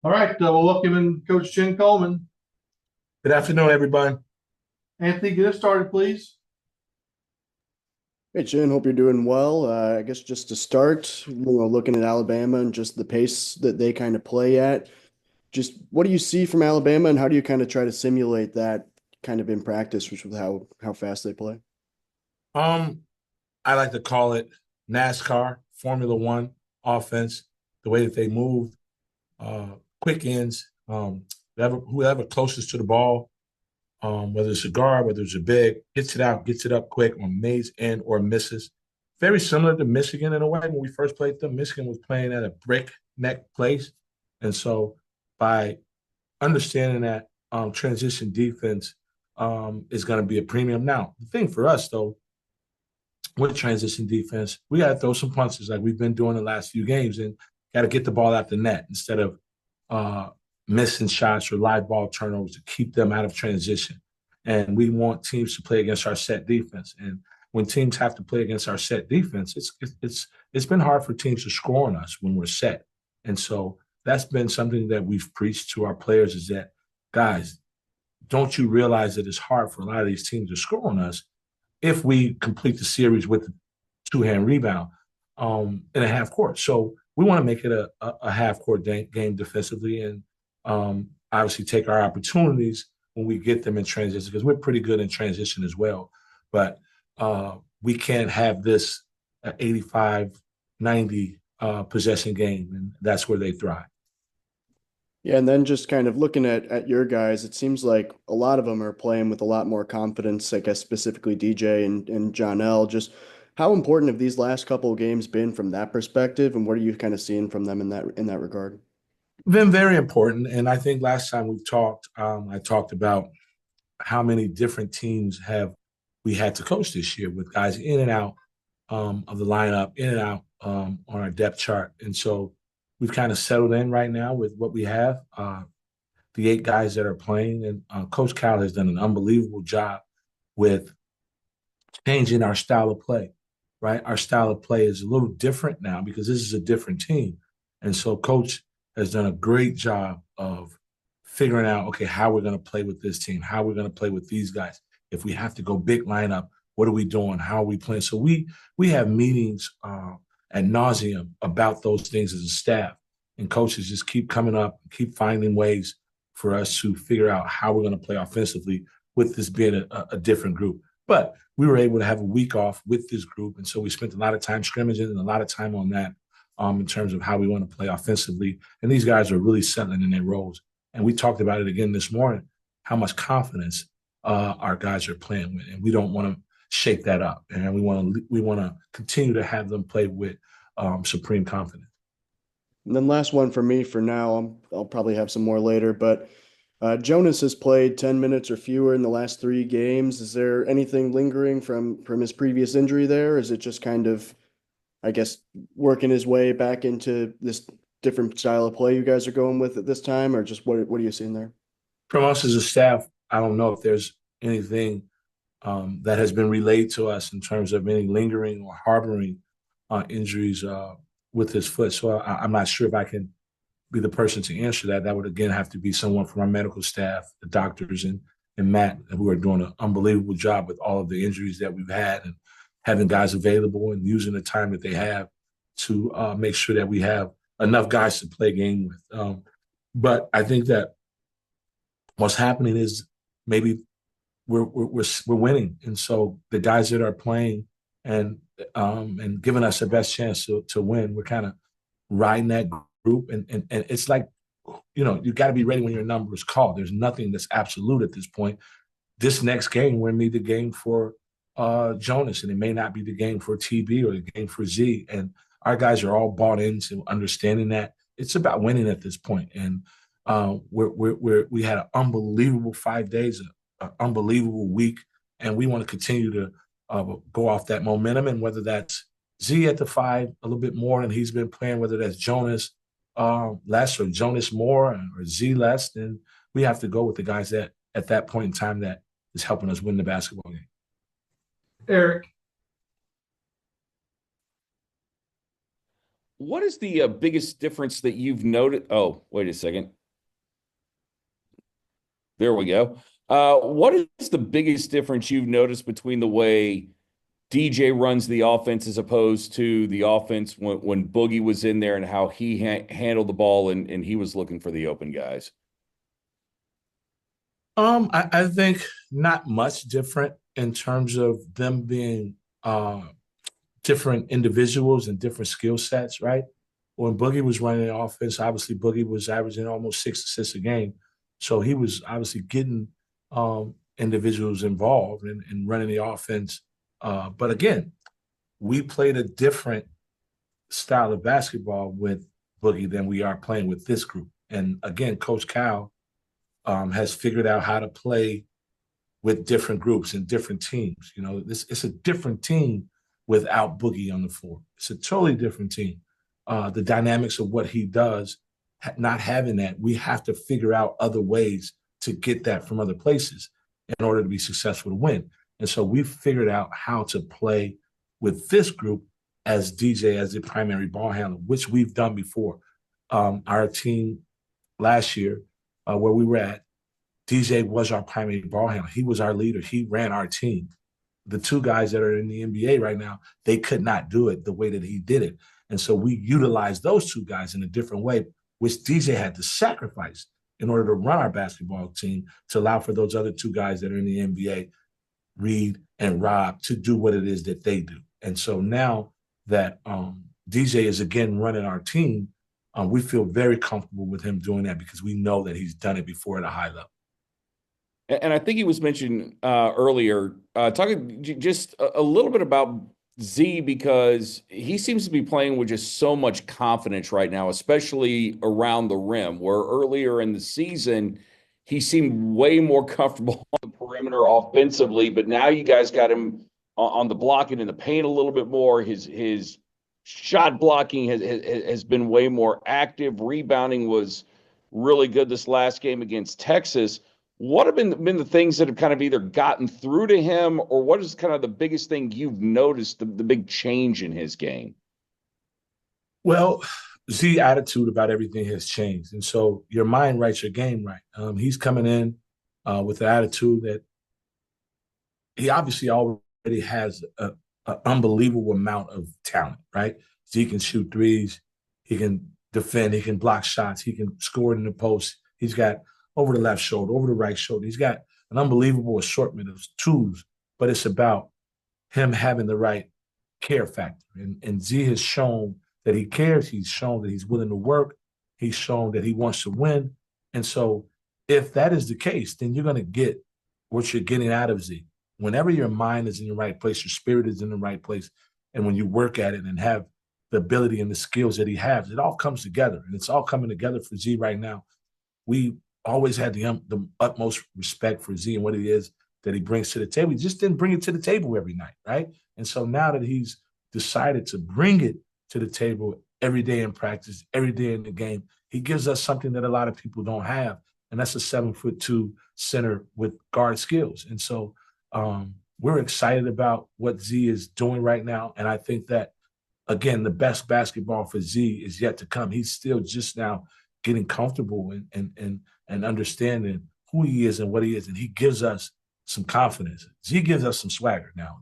All right, we'll welcome in Coach Jen Coleman. Good afternoon, everybody. Anthony, get us started, please. Hey, Chin, hope you're doing well. I guess just to start, looking at Alabama and just the pace that they kind of play at, just what do you see from Alabama and how do you kind of try to simulate that kind of in practice, which with how fast they play? Um, I like to call it NASCAR, Formula One offense, the way that they move, uh, quick ends, whoever closest to the ball, whether it's a guard, whether it's a big, gets it out, gets it up quick on maze end or misses. Very similar to Michigan in a way. When we first played them, Michigan was playing at a brick neck place. And so by understanding that transition defense is going to be a premium. Now, the thing for us, though, with transition defense, we got to throw some punches like we've been doing the last few games and got to get the ball out the net instead of uh, missing shots or live ball turnovers to keep them out of transition. And we want teams to play against our set defense. And when teams have to play against our set defense, it's been hard for teams to score on us when we're set. And so that's been something that we've preached to our players is that, guys, don't you realize that it's hard for a lot of these teams to score on us if we complete the series with the two-hand rebound in a half court. So we want to make it a half court game defensively and obviously take our opportunities when we get them in transition because we're pretty good in transition as well. But we can't have this 85, 90 possession game, and that's where they thrive. Yeah, and then just kind of looking at your guys, it seems like a lot of them are playing with a lot more confidence, I guess specifically DJ and John L. Just how important have these last couple of games been from that perspective, and what are you kind of seeing from them in that regard? Been very important, and I think last time we talked, I talked about how many different teams have we had to coach this year with guys in and out of the lineup, in and out on our depth chart, and so we've kind of settled in right now with what we have. The 8 guys that are playing, and Coach Cal has done an unbelievable job with changing our style of play. Right, our style of play is a little different now because this is a different team, and so Coach has done a great job of figuring out, okay, how we're going to play with this team, how we're going to play with these guys. If we have to go big lineup, what are we doing? How are we playing? So we have meetings ad nauseum about those things as a staff, and coaches just keep coming up, keep finding ways for us to figure out how we're going to play offensively with this being a different group. But we were able to have a week off with this group, and so we spent a lot of time scrimmaging and a lot of time on that in terms of how we want to play offensively. And these guys are really settling in their roles. And we talked about it again this morning, how much confidence our guys are playing with, and we don't want to shake that up. And we want to continue to have them play with supreme confidence. And then last one for me for now. I'll probably have some more later, but Jonas has played 10 minutes or fewer in the last 3 games. Is there anything lingering from his previous injury there? Is it just kind of, I guess, working his way back into this different style of play you guys are going with at this time, or just what are you seeing there? From us as a staff, I don't know if there's anything that has been relayed to us in terms of any lingering or harboring injuries with his foot. So I'm not sure if I can be the person to answer that. That would again have to be someone from our medical staff, the doctors, and Matt, who are doing an unbelievable job with all of the injuries that we've had and having guys available and using the time that they have to make sure that we have enough guys to play a game with. But I think that what's happening is maybe we're winning, and so the guys that are playing and giving us the best chance to win, we're kind of riding that group, and it's like, you got to be ready when your number is called. There's nothing that's absolute at this point. This next game, we're be the game for Jonas, and it may not be the game for TB or the game for Z. And our guys are all bought into understanding that it's about winning at this point. And we had an unbelievable 5 days, an unbelievable week, and we want to continue to go off that momentum. And whether that's Z at the 5 a little bit more than he's been playing, whether that's Jonas less or Jonas more or Z less, then we have to go with the guys that at that point in time that is helping us win the basketball game. Eric. what is the biggest difference that you've noted? Oh, wait a second. There we go. What is the biggest difference you've noticed between the way DJ runs the offense as opposed to the offense when Boogie was in there and how he handled the ball and he was looking for the open guys? I think not much different in terms of them being different individuals and different skill sets, right? When Boogie was running the offense, obviously Boogie was averaging almost 6 assists a game. So he was obviously getting individuals involved in running the offense. But again, we played a different style of basketball with Boogie than we are playing with this group. And again, Coach Cal has figured out how to play with different groups and different teams. You know, it's a different team without Boogie on the floor. It's a totally different team. The dynamics of what he does, not having that, we have to figure out other ways to get that from other places in order to be successful to win. And so we've figured out how to play with this group as DJ as the primary ball handler, which we've done before. Our team last year, where we were at, DJ was our primary ball handler. He was our leader. He ran our team. The two guys that are in the NBA right now, they could not do it the way that he did it. And so we utilized those two guys in a different way, which DJ had to sacrifice in order to run our basketball team to allow for those other two guys that are in the NBA, Reed and Rob, to do what it is that they do. And so now that DJ is again running our team, we feel very comfortable with him doing that because we know that he's done it before at a high level. And I think he was mentioned earlier, talking just a little bit about Z, because he seems to be playing with just so much confidence right now, especially around the rim, where earlier in the season, he seemed way more comfortable on the perimeter offensively, but now you guys got him on the blocking in the paint a little bit more. His shot blocking has been way more active. Rebounding was really good this last game against Texas. What have been the things that have kind of either gotten through to him, or what is kind of the biggest thing you've noticed, the big change in his game? Well, Z attitude about everything has changed. And so your mind writes your game right. He's coming in with the attitude that he obviously already has an unbelievable amount of talent, right? Z can shoot threes. He can defend. He can block shots. He can score in the post. He's got over the left shoulder, over the right shoulder. He's got an unbelievable assortment of tools, but it's about him having the right care factor. And Z has shown that he cares. He's shown that he's willing to work. He's shown that he wants to win. And so if that is the case, then you're going to get what you're getting out of Z. Whenever your mind is in the right place, your spirit is in the right place, and when you work at it and have the ability and the skills that he has, it all comes together. And it's all coming together for Z right now. We always had the utmost respect for Z and what it is that he brings to the table. He just didn't bring it to the table every night, right? And so now that he's decided to bring it to the table every day in practice, every day in the game, he gives us something that a lot of people don't have, and that's a 7'2" center with guard skills. And so we're excited about what Z is doing right now, and I think that, again, the best basketball for Z is yet to come. He's still just now getting comfortable and understanding who he is and what he is. And he gives us some confidence. Z gives us some swagger now.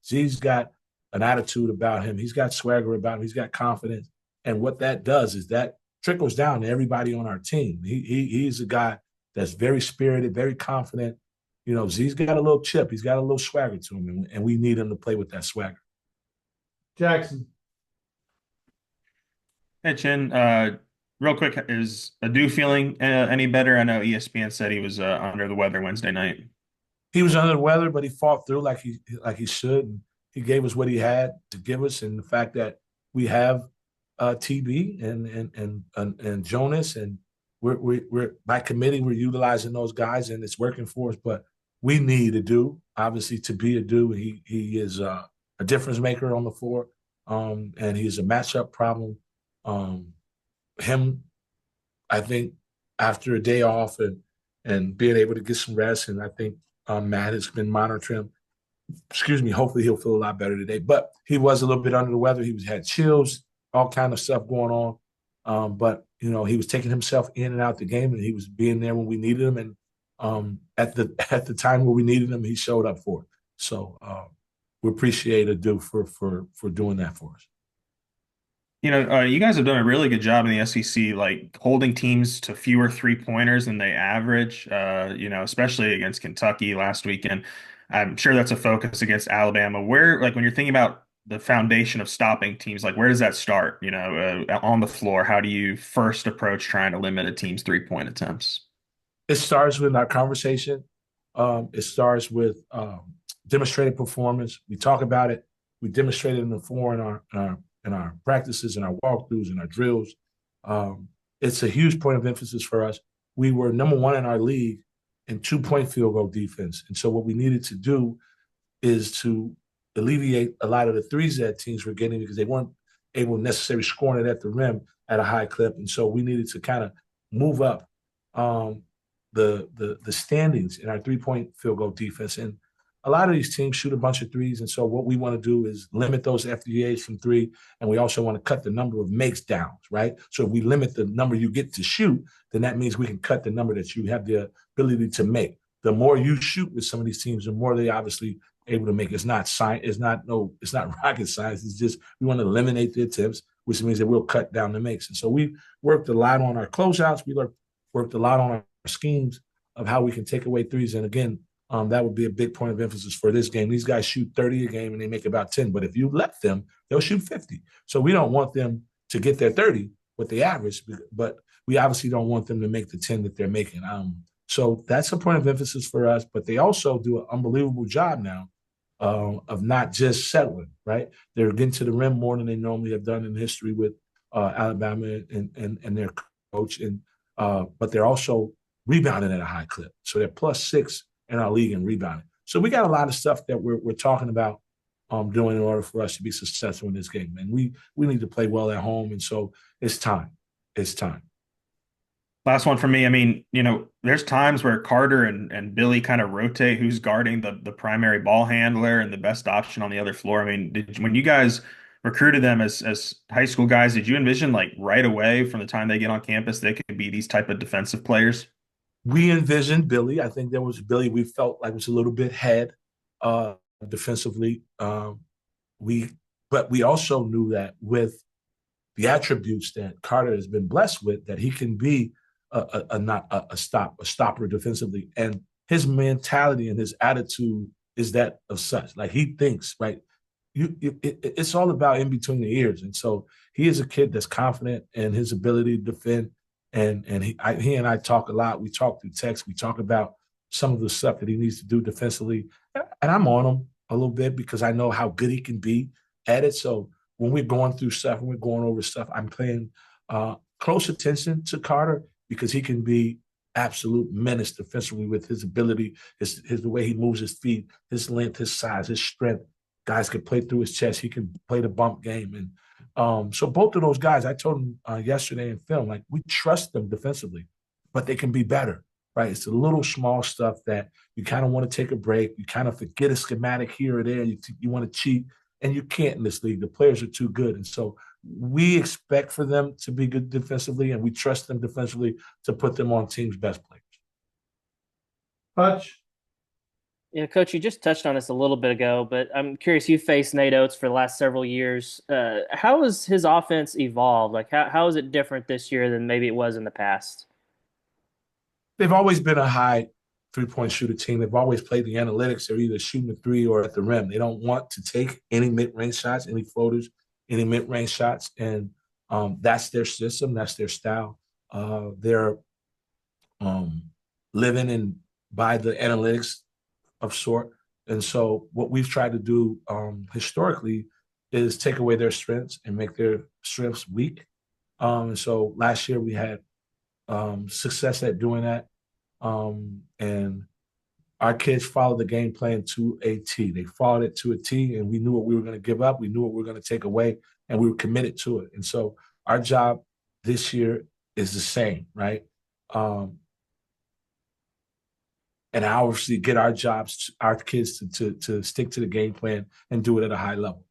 Z's got an attitude about him. He's got swagger about him. He's got confidence. And what that does is that trickles down to everybody on our team. He's a guy that's very spirited, very confident. You know, Z's got a little chip. He's got a little swagger to him, and we need him to play with that swagger. Jackson. Hey, Chin. Real quick, is Adu feeling any better? I know ESPN said he was under the weather Wednesday night. He was under the weather, but he fought through like he should. And he gave us what he had to give us, and the fact that we have TB and Jonas, and we're by committee, we're utilizing those guys, and it's working for us. But we need Adu, obviously, to be Adu. He is a difference maker on the floor, and he's a matchup problem. Him, I think, after a day off and being able to get some rest, and I think Matt has been monitoring him. Excuse me. Hopefully, he'll feel a lot better today. But he was a little bit under the weather. He had chills. all kind of stuff going on. But he was taking himself in and out the game, and he was being there when we needed him. And at the time where we needed him, he showed up for it. So we appreciate Adu for doing that for us. You guys have done a really good job in the SEC, like holding teams to fewer 3-pointers than they average, especially against Kentucky last weekend. I'm sure that's a focus against Alabama. Where, like, when you're thinking about the foundation of stopping teams, like, where does that start? On the floor, how do you first approach trying to limit a team's 3-point attempts? It starts with our conversation. It starts with demonstrated performance. We talk about it. We demonstrate it in the floor in our practices, in our walkthroughs, in our drills. It's a huge point of emphasis for us. We were number one in our league in 2-point field goal defense. And so what we needed to do is to alleviate a lot of the threes that teams were getting because they weren't able to necessarily scoring it at the rim at a high clip. And so we needed to kind of move up the standings in our 3-point field goal defense. And a lot of these teams shoot a bunch of threes. And so what we want to do is limit those FDAs from 3. And we also want to cut the number of makes downs, right? So if we limit the number you get to shoot, then that means we can cut the number that you have the ability to make. The more you shoot with some of these teams, the more they obviously able to make. It's not science. It's not rocket science. It's just we want to eliminate the attempts, which means that we'll cut down the makes. And so we worked a lot on our closeouts. We worked a lot on our schemes of how we can take away threes. And again, that would be a big point of emphasis for this game. These guys shoot 30 a game and they make about 10. But if you let them, they'll shoot 50. So we don't want them to get their 30, what they average, but we obviously don't want them to make the 10 that they're making. So that's a point of emphasis for us. But they also do an unbelievable job now of not just settling, right? They're getting to the rim more than they normally have done in history with Alabama and their coach. But they're also rebounding at a high clip. So they're +6 in our league in rebounding. So we got a lot of stuff that we're talking about doing in order for us to be successful in this game. And we need to play well at home. And so it's time. It's time. Last one for me. I mean, there's times where Carter and Billy kind of rotate who's guarding the primary ball handler and the best option on the other floor. I mean, when you guys recruited them as high school guys, did you envision like right away from the time they get on campus, they could be these type of defensive players? We envisioned Billy. I think there was Billy we felt like was a little bit ahead defensively. But we also knew that with the attributes that Carter has been blessed with, that he can be a stopper defensively. And his mentality and his attitude is that of such. Like he thinks, right? It's all about in between the ears. And so he is a kid that's confident in his ability to defend. And he and I talk a lot. We talk through text. We talk about some of the stuff that he needs to do defensively. And I'm on him a little bit because I know how good he can be at it. So when we're going through stuff and we're going over stuff, I'm paying close attention to Carter because he can be absolute menace defensively with his ability, the way he moves his feet, his length, his size, his strength. Guys can play through his chest. He can play the bump game. And so both of those guys, I told him yesterday in film, like we trust them defensively, but they can be better, right? It's the little small stuff that you kind of want to take a break. You kind of forget a schematic here or there. You want to cheat, and you can't in this league. The players are too good. And so we expect for them to be good defensively, and we trust them defensively to put them on teams' best players. Hutch. Yeah, Coach, you just touched on this a little bit ago, but I'm curious. You faced Nate Oates for the last several years. How has his offense evolved? Like, how is it different this year than maybe it was in the past? They've always been a high three-point shooter team. They've always played the analytics. They're either shooting a 3 or at the rim. They don't want to take any mid-range shots, any floaters, any mid-range shots, and that's their system. That's their style. They're living in by the analytics of sort. And so what we've tried to do historically is take away their strengths and make their strengths weak. And so last year we had success at doing that. And our kids followed the game plan to a T. They followed it to a T, and we knew what we were going to give up. We knew what we were going to take away, and we were committed to it. And so our job this year is the same, right? And obviously get our kids to stick to the game plan and do it at a high level.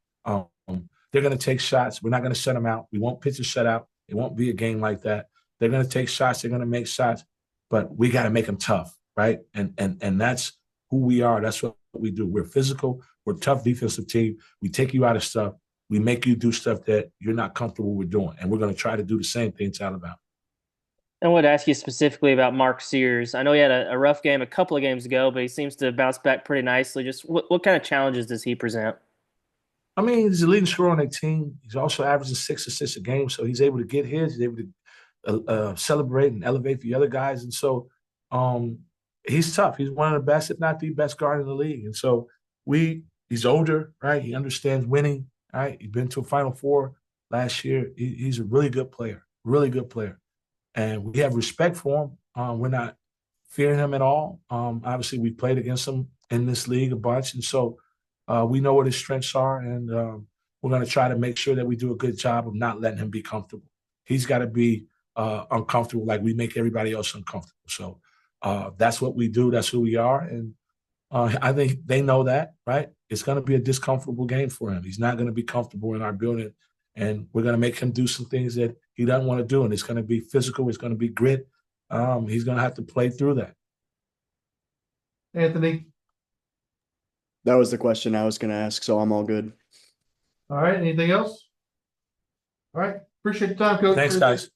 They're going to take shots. We're not going to shut them out. We won't pitch a shutout. It won't be a game like that. They're going to take shots. They're going to make shots, but we got to make them tough, right? And that's who we are. That's what we do. We're physical. We're a tough defensive team. We take you out of stuff. We make you do stuff that you're not comfortable with doing, and we're going to try to do the same thing to Alabama. I wanted to ask you specifically about Mark Sears. I know he had a rough game a couple of games ago, but he seems to bounce back pretty nicely. Just what kind of challenges does he present? I mean, he's the leading scorer on their team. He's also averaging 6 assists a game, so he's able to get his. He's able to celebrate and elevate the other guys, and so he's tough. He's one of the best, if not the best guard in the league. And so he's older, right? He understands winning, right? He's been to a Final Four last year. He's a really good player, and we have respect for him. We're not fearing him at all. Obviously, we played against him in this league a bunch, and so we know what his strengths are, and we're going to try to make sure that we do a good job of not letting him be comfortable. He's got to be uncomfortable like we make everybody else uncomfortable. So that's what we do. That's who we are, and I think they know that, right? It's going to be a discomfortable game for him. He's not going to be comfortable in our building, and we're going to make him do some things that he doesn't want to do, and it's going to be physical. It's going to be grit. He's going to have to play through that. Anthony. That was the question I was going to ask, so I'm all good. All right. Anything else? All right. Appreciate the time, Coach. Thanks, guys.